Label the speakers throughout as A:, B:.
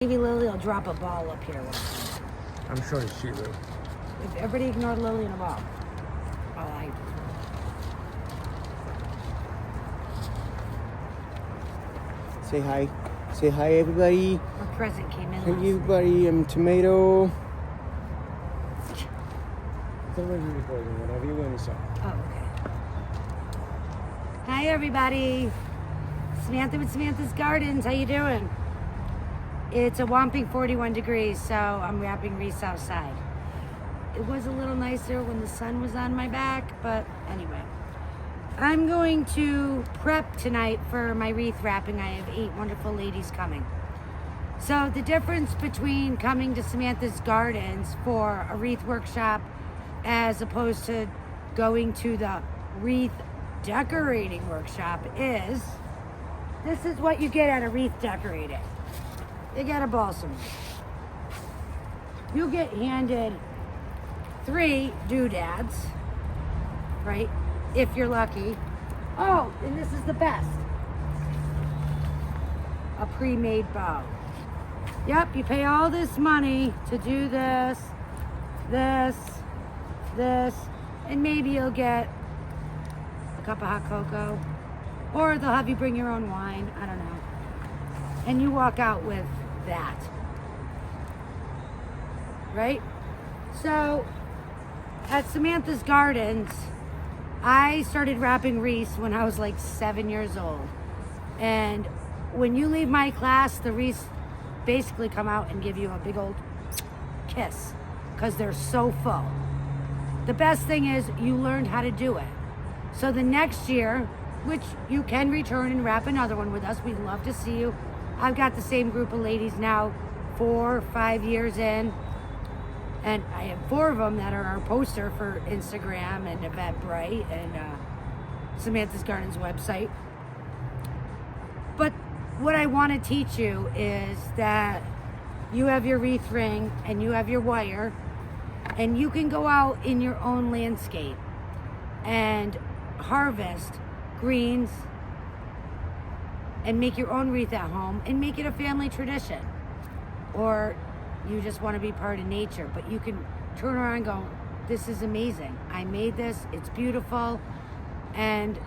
A: Maybe Lily will drop a ball up here. One time.
B: I'm sure she will.
A: If everybody ignored Lily and a ball. Oh,
B: Say hi. Say hi, everybody.
A: Her present came in.
B: Hey, everybody. I'm Tomato. It's already recording. Whatever you want to say.
A: Oh, okay. Hi, everybody. Samantha with Samantha's Gardens. How you doing? It's a whopping 41 degrees, so I'm wrapping wreaths outside. It was a little nicer when the sun was on my back, but anyway. I'm going to prep tonight for my wreath wrapping. I have 8 wonderful ladies coming. So the difference between coming to Samantha's Gardens for a wreath workshop as opposed to going to the wreath decorating workshop is this is what you get at a wreath decorating. You get a balsam. You get handed 3 doodads, right? If you're lucky. Oh, and this is the best. A pre-made bow. Yep, you pay all this money to do this, this, and maybe you'll get a cup of hot cocoa. Or they'll have you bring your own wine. I don't know. And you walk out with that. Right? So, at Samantha's Gardens, I started wrapping wreaths when I was like 7 years old. And when you leave my class, the wreaths basically come out and give you a big old kiss because they're so full. The best thing is you learned how to do it. So the next year, which you can return and wrap another one with us, we'd love to see you. I've got the same group of ladies now 4 or 5 years in. And I have 4 of them that are our poster for Instagram and Eventbrite and Samantha's Gardens website. But what I want to teach you is that you have your wreath ring and you have your wire, and you can go out in your own landscape and harvest greens and make your own wreath at home and make it a family tradition. Or you just want to be part of nature, but you can turn around and go, this is amazing. I made this, it's beautiful, and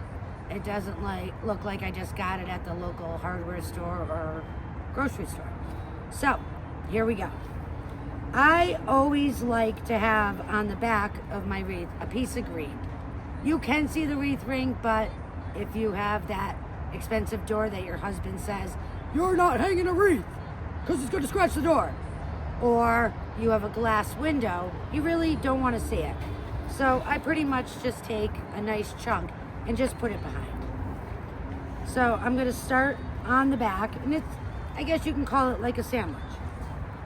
A: it doesn't look like I just got it at the local hardware store or grocery store. So, here we go. I always like to have on the back of my wreath a piece of green. You can see the wreath ring, but if you have that expensive door that your husband says, you're not hanging a wreath because it's going to scratch the door, or you have a glass window, you really don't want to see it. So I pretty much just take a nice chunk and just put it behind. So I'm going to start on the back, and it's, I guess you can call it like a sandwich.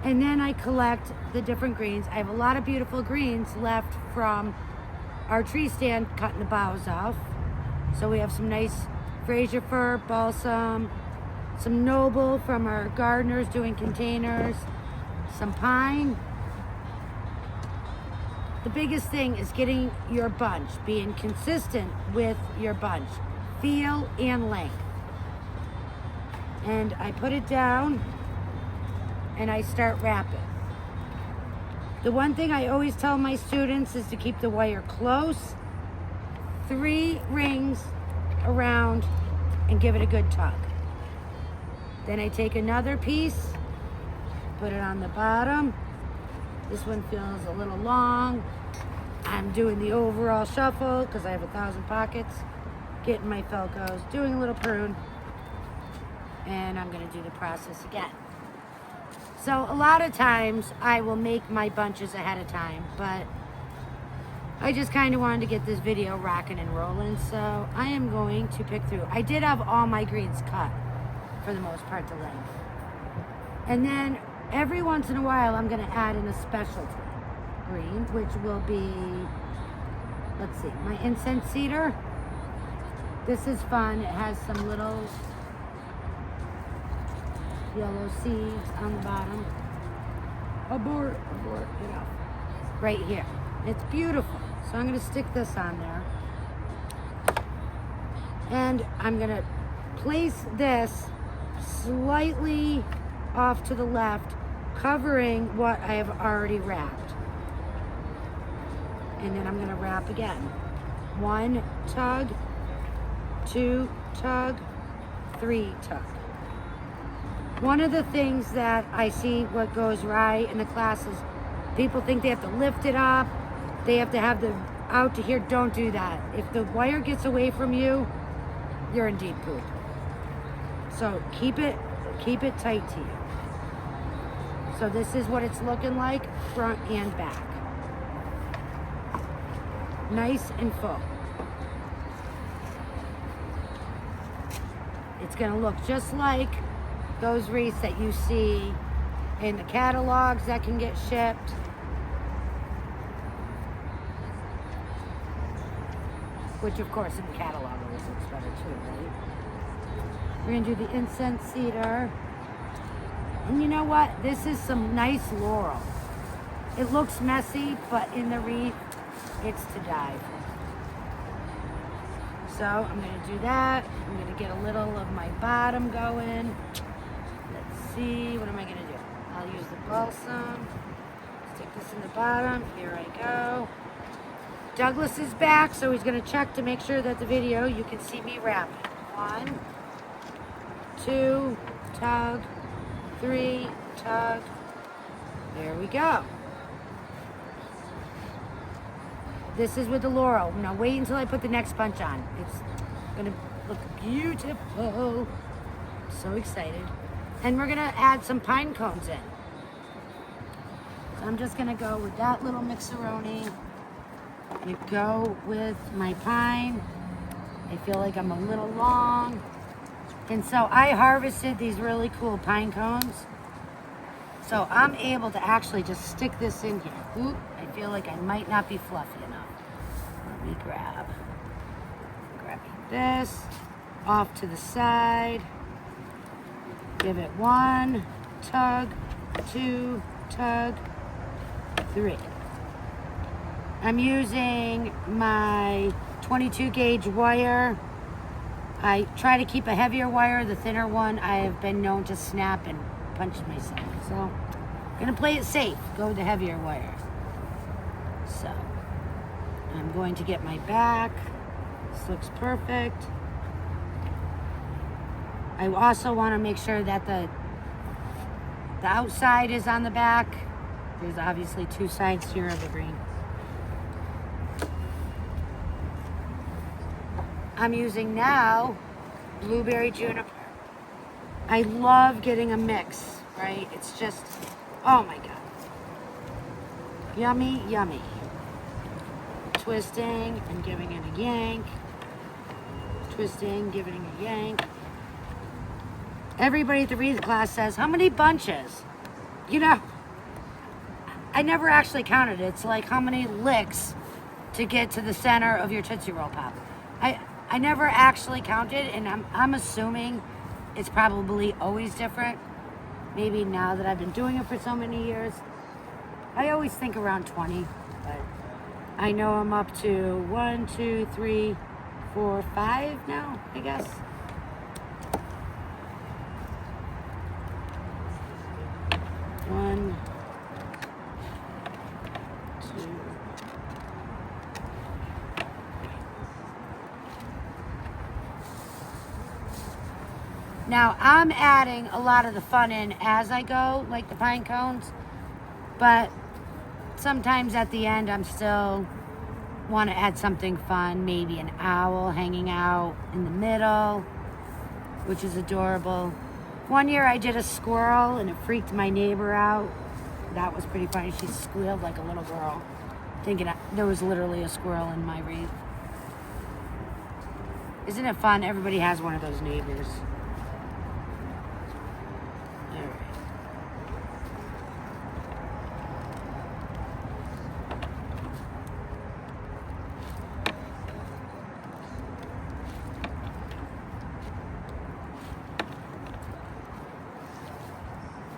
A: And then I collect the different greens. I have a lot of beautiful greens left from our tree stand cutting the boughs off. So we have some nice Fraser fir, balsam, some noble from our gardeners doing containers, some pine. The biggest thing is getting your bunch, being consistent with your bunch, feel and length. And I put it down and I start wrapping. The one thing I always tell my students is to keep the wire close, 3 rings around, and give it a good tug. Then I take another piece, put it on the bottom. This one feels a little long. I'm doing the overall shuffle because I have 1,000 pockets. Getting my Felcos, doing a little prune, and I'm going to do the process again. So a lot of times I will make my bunches ahead of time, but I just kind of wanted to get this video rocking and rolling, so I am going to pick through. I did have all my greens cut for the most part to length. And then every once in a while I'm going to add in a specialty green, which will be, let's see, my incense cedar. This is fun. It has some little yellow seeds on the bottom. Abort, get off. Right here. It's beautiful. So I'm going to stick this on there. And I'm going to place this slightly off to the left, covering what I have already wrapped. And then I'm going to wrap again. 1 tug, 2 tug, 3 tug. One of the things that I see what goes right in the classes, people think they have to lift it up, they have to have the out to here. Don't do that. If the wire gets away from you, you're in deep poop. So keep it tight to you. So this is what it's looking like, front and back. Nice and full. It's gonna look just like those wreaths that you see in the catalogs that can get shipped. Which of course in the catalog always looks better too, right? We're gonna do the incense cedar. And you know what? This is some nice laurel. It looks messy, but in the wreath, it's to die for. So I'm gonna do that. I'm gonna get a little of my bottom going. Let's see, what am I gonna do? I'll use the balsam. Stick this in the bottom. Here I go. Douglas is back, so he's gonna check to make sure that the video, you can see me wrapping. 1, 2, tug, 3, tug. There we go. This is with the laurel. Now wait until I put the next bunch on. It's gonna look beautiful. So excited. And we're gonna add some pine cones in. So I'm just gonna go with that little mixeroni. You go with my pine. I feel like I'm a little long. And so I harvested these really cool pine cones. So I'm able to actually just stick this in here. Oop, I feel like I might not be fluffy enough. Let me grabbing this off to the side. Give it 1 tug, 2 tug, 3. I'm using my 22 gauge wire. I try to keep a heavier wire. The thinner one I have been known to snap and punch myself. So I'm gonna play it safe. Go with the heavier wire. So I'm going to get my back. This looks perfect. I also want to make sure that the outside is on the back. There's obviously 2 sides here of the green. I'm using now blueberry juniper. I love getting a mix, right? It's just, oh my God. Yummy, yummy. Twisting and giving it a yank. Twisting, giving it a yank. Everybody at the wreath class says, how many bunches? You know, I never actually counted. It's like how many licks to get to the center of your Tootsie Roll Pop. I never actually counted, and I'm assuming it's probably always different. Maybe now that I've been doing it for so many years. I always think around 20, but I know I'm up to 1, 2, 3, 4, 5 now, I guess. One, 2. Now I'm adding a lot of the fun in as I go, like the pine cones, but sometimes at the end I'm still want to add something fun, maybe an owl hanging out in the middle, which is adorable. One year I did a squirrel and it freaked my neighbor out. That was pretty funny. She squealed like a little girl, thinking there was literally a squirrel in my wreath. Isn't it fun? Everybody has one of those neighbors. All right.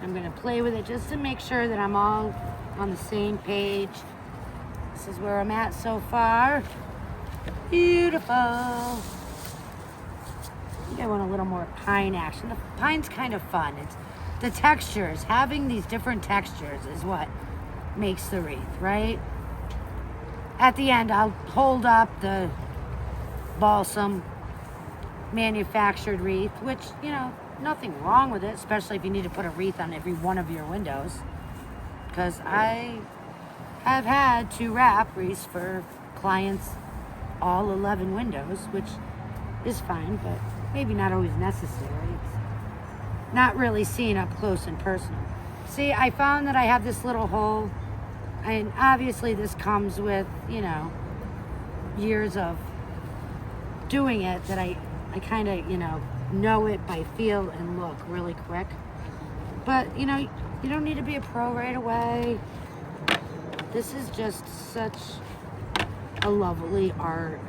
A: I'm going to play with it just to make sure that I'm all on the same page. This is where I'm at so far. Beautiful. I think I want a little more pine action. The pine's kind of fun. the textures, having these different textures is what makes the wreath, right? At the end, I'll hold up the balsam manufactured wreath, which, you know, nothing wrong with it, especially if you need to put a wreath on every one of your windows. Because I have had to wrap wreaths for clients all 11 windows, which is fine, but maybe not always necessary. It's not really seen up close and personal. See, I found that I have this little hole, and obviously this comes with, you know, years of doing it, that I kind of, you know it by feel and look really quick. But, you know, you don't need to be a pro right away. This is just such a lovely art.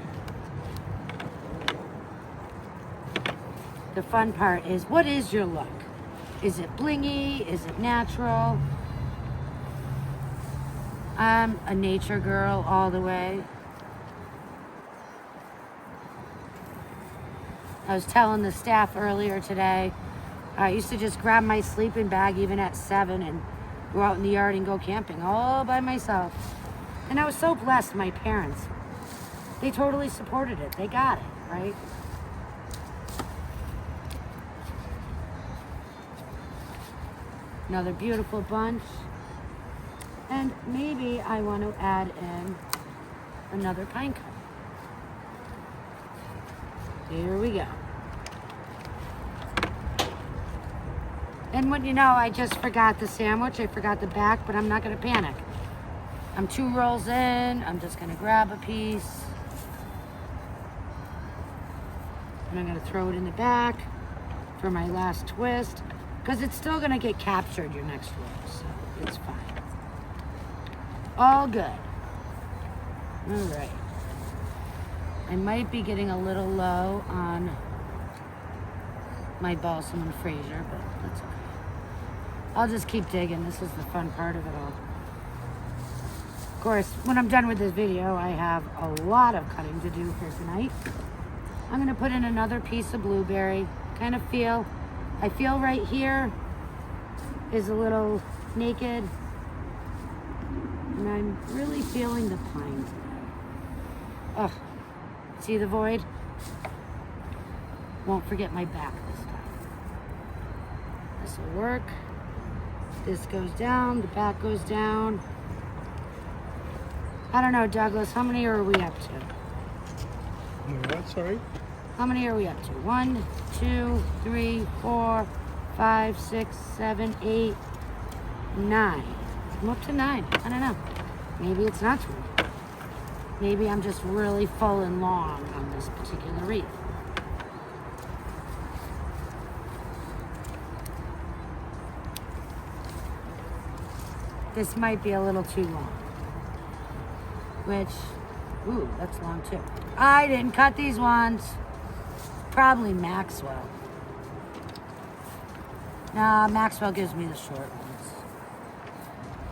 A: The fun part is, what is your look? Is it blingy? Is it natural? I'm a nature girl all the way. I was telling the staff earlier today, I used to just grab my sleeping bag even at 7 and go out in the yard and go camping all by myself. And I was so blessed. My parents, they totally supported it. They got it, right? Another beautiful bunch. And maybe I want to add in another pine cone. Here we go. And when you know, I just forgot the sandwich. I forgot the back, but I'm not going to panic. I'm 2 rolls in. I'm just going to grab a piece. And I'm going to throw it in the back for my last twist. Because it's still going to get captured your next roll. So it's fine. All good. All right. I might be getting a little low on my balsam and Fraser, but that's okay. I'll just keep digging. This is the fun part of it all. Of course, when I'm done with this video, I have a lot of cutting to do for tonight. I'm going to put in another piece of blueberry. I feel right here is a little naked. And I'm really feeling the pine today. Ugh. See the void? Won't forget my back this time. This will work. This goes down, the back goes down. I don't know, Douglas, how many are we up to?
B: What, sorry?
A: How many are we up to? 1, 2, 3, 4, 5, 6, 7, 8, 9. I'm up to 9. I don't know. Maybe it's not true. Maybe I'm just really full and long on this particular wreath. This might be a little too long. Which, ooh, that's long too. I didn't cut these ones. Probably Maxwell. Nah, Maxwell gives me the short ones.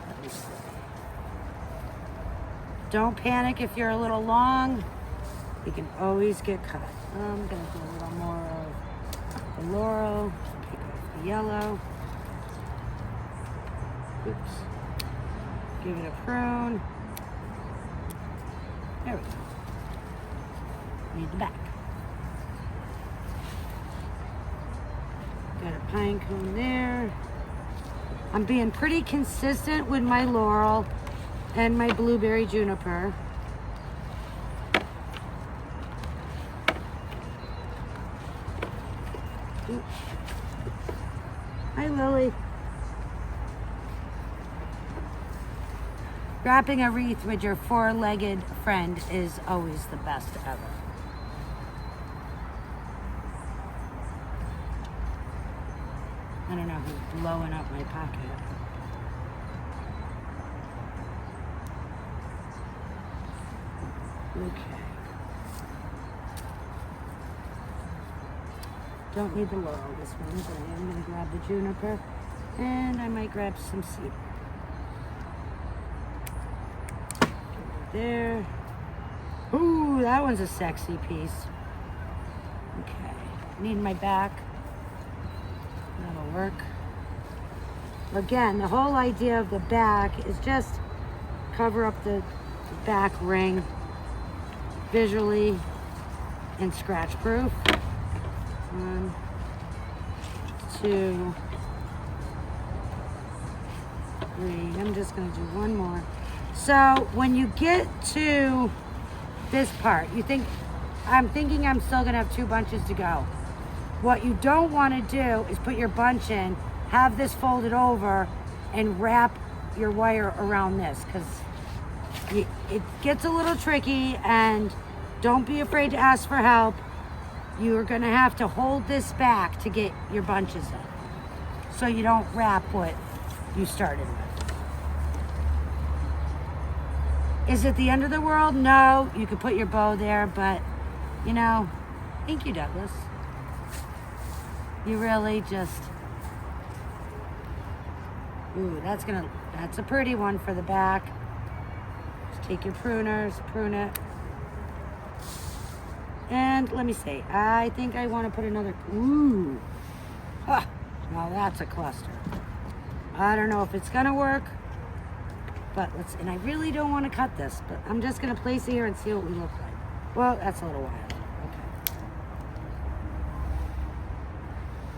A: Let me see. Don't panic if you're a little long. You can always get cut. I'm going to do a little more of the laurel. Pick off the yellow. Oops. Give it a prune. There we go. Need the back. Got a pine cone there. I'm being pretty consistent with my laurel and my blueberry juniper. Oops. Hi, Lily. Wrapping a wreath with your 4-legged friend is always the best ever. I don't know who's blowing up my pocket. Okay. Don't need the laurel this one, but I am going to grab the juniper, and I might grab some cedar. There. Ooh, that one's a sexy piece. Okay. Need my back. That'll work. Again, the whole idea of the back is just cover up the back ring visually and scratch proof. 1, 2, 3. I'm just gonna do one more. So when you get to this part, I'm thinking I'm still gonna have 2 bunches to go. What you don't want to do is put your bunch in, have this folded over, and wrap your wire around this, because it gets a little tricky, and don't be afraid to ask for help. You're gonna have to hold this back to get your bunches in, so you don't wrap what you started with. Is it the end of the world? No, you could put your bow there, but you know, thank you, Douglas. You really just, ooh, that's a pretty one for the back. Just take your pruners, prune it. And let me see, I think I want to put another, ooh. Huh, now that's a cluster. I don't know if it's gonna work, but and I really don't want to cut this, but I'm just gonna place it here and see what we look like. Well, that's a little wild. Okay.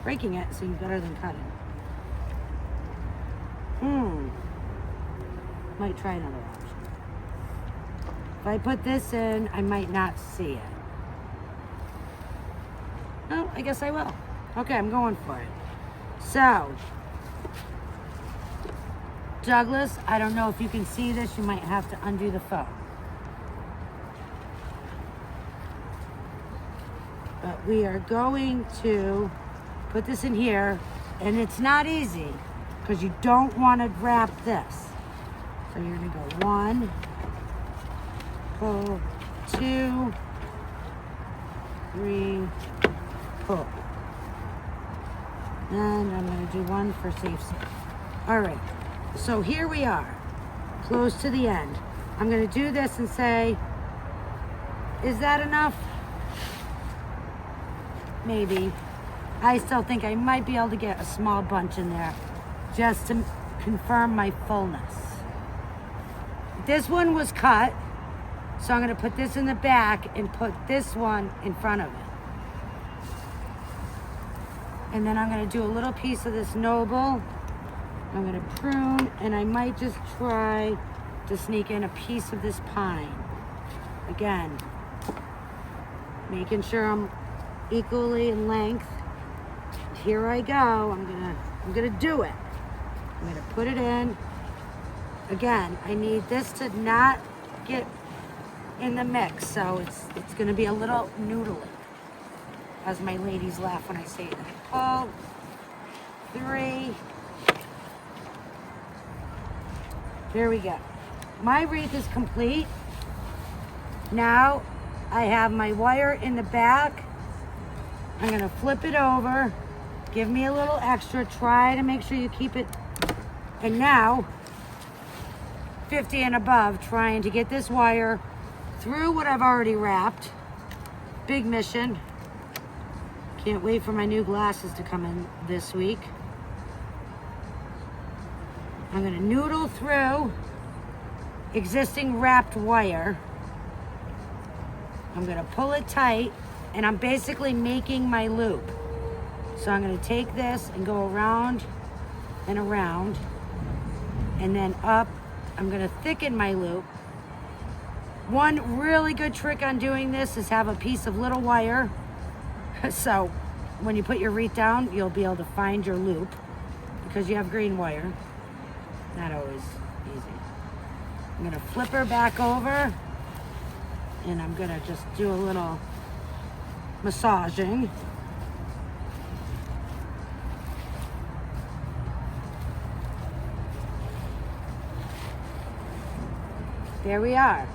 A: Breaking it seems better than cutting. Might try another option. If I put this in, I might not see it. Oh, I guess I will. Okay, I'm going for it. So, Douglas, I don't know if you can see this. You might have to undo the phone. But we are going to put this in here, and it's not easy because you don't want to wrap this. So you're going to go 1, pull, 2, 3, pull. And I'm going to do 1 for safety. All right, so here we are, close to the end. I'm going to do this and say, is that enough? Maybe. I still think I might be able to get a small bunch in there just to confirm my fullness. This one was cut, so I'm going to put this in the back and put this one in front of it. And then I'm going to do a little piece of this noble. I'm going to prune, and I might just try to sneak in a piece of this pine. Again, making sure I'm equally in length. Here I go. I'm gonna do it. I'm gonna put it in. Again, I need this to not get in the mix, so it's gonna be a little noodly, as my ladies laugh when I say that. Pull, 3. There we go. My wreath is complete. Now I have my wire in the back. I'm gonna flip it over, give me a little extra, try to make sure you keep it. And now, 50 and above, trying to get this wire through what I've already wrapped. Big mission. Can't wait for my new glasses to come in this week. I'm gonna noodle through existing wrapped wire. I'm gonna pull it tight, and I'm basically making my loop. So I'm gonna take this and go around and around, and then up. I'm gonna thicken my loop. One really good trick on doing this is have a piece of little wire. So when you put your wreath down, you'll be able to find your loop because you have green wire. Not always easy. I'm gonna flip her back over, and I'm gonna just do a little massaging. There we are.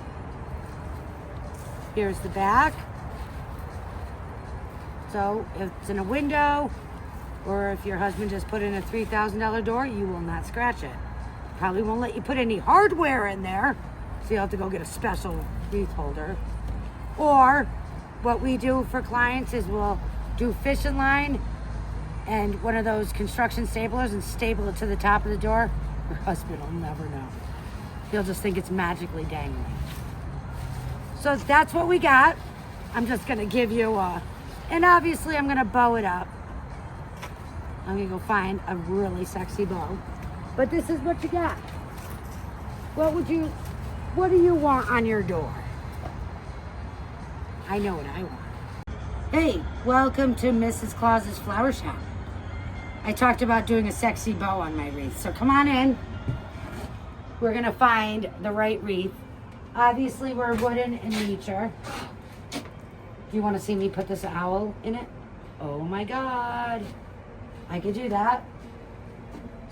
A: Here's the back. So if it's in a window, or if your husband just put in a $3,000 door, you will not scratch it. Probably won't let you put any hardware in there, so you'll have to go get a special wreath holder. Or what we do for clients is we'll do fishing line and one of those construction staplers and staple it to the top of the door, your husband will never know. He'll just think it's magically dangling. So that's what we got. I'm just gonna give you and obviously I'm gonna bow it up. I'm gonna go find a really sexy bow. But this is what you got. What do you want on your door? I know what I want. Hey, welcome to Mrs. Claus's Flower Shop. I talked about doing a sexy bow on my wreath, so come on in. We're gonna find the right wreath. Obviously, we're wooden in nature. Do you wanna see me put this owl in it? Oh my God, I could do that.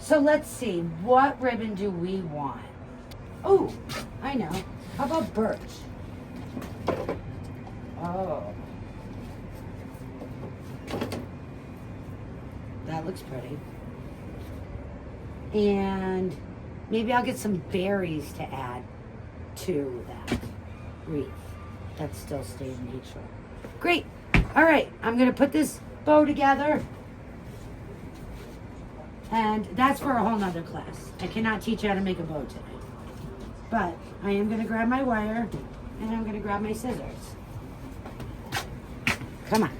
A: So let's see, what ribbon do we want? Oh, I know. How about birch? Oh. That looks pretty. And maybe I'll get some berries to add to that wreath. That still stays natural. Great. All right, I'm gonna put this bow together. And that's for a whole nother class. I cannot teach you how to make a bow today. But I am gonna grab my wire and I'm gonna grab my scissors. Come on.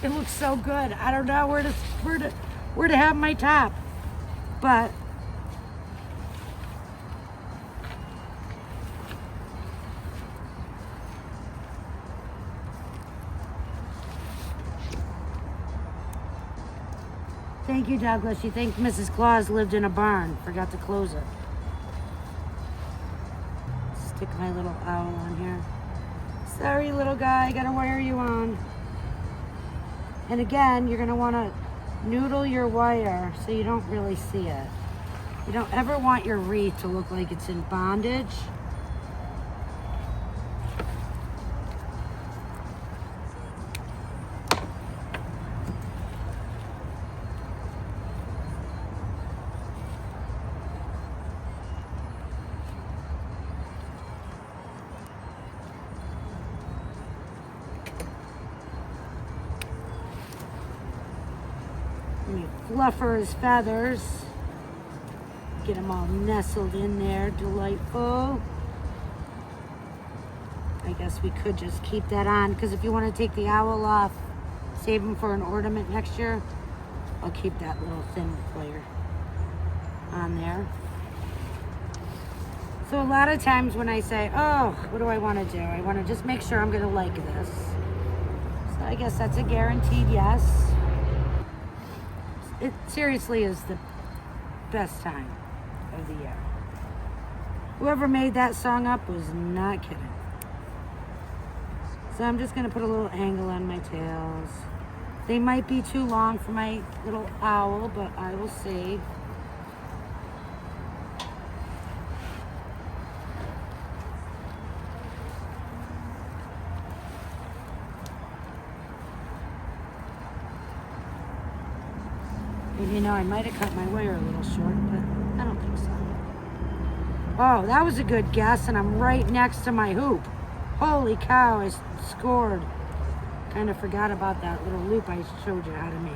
A: It looks so good. I don't know where to have my top, but thank you, Douglas. You think Mrs. Claus lived in a barn? Forgot to close it. Stick my little owl on here. Sorry, little guy. I gotta wire you on. And again, you're gonna wanna noodle your wire so you don't really see it. You don't ever want your wreath to look like it's in bondage. Let me fluffer his feathers. Get them all nestled in there. Delightful. I guess we could just keep that on, because if you want to take the owl off, save him for an ornament next year, I'll keep that little thin flare on there. So a lot of times when I say, oh, what do I want to do? I want to just make sure I'm going to like this. So I guess that's a guaranteed yes. It seriously is the best time of the year. Whoever made that song up was not kidding. So I'm just going to put a little angle on my tails. They might be too long for my little owl, but I will see. And you know, I might have cut my wire a little short, but I don't think so. Oh, that was a good guess, and I'm right next to my hoop. Holy cow, I scored. Kind of forgot about that little loop I showed you how to make.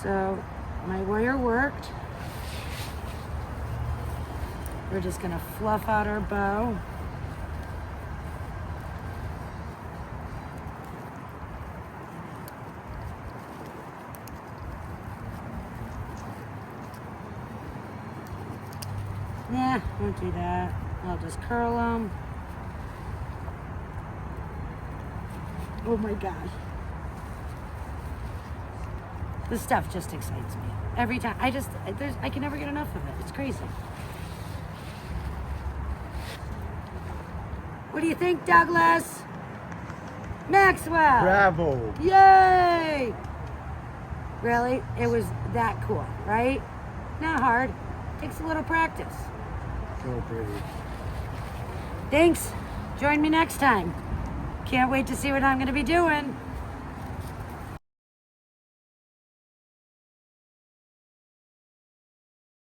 A: So, my wire worked. We're just gonna fluff out our bow. Nah, won't do that. I'll just curl them. Oh my gosh. This stuff just excites me. Every time. I can never get enough of it. It's crazy. What do you think, Douglas? Maxwell!
B: Bravo!
A: Yay! Really? It was that cool, right? Not hard. Takes a little practice.
B: So pretty.
A: Thanks. Join me next time. Can't wait to see what I'm going to be doing.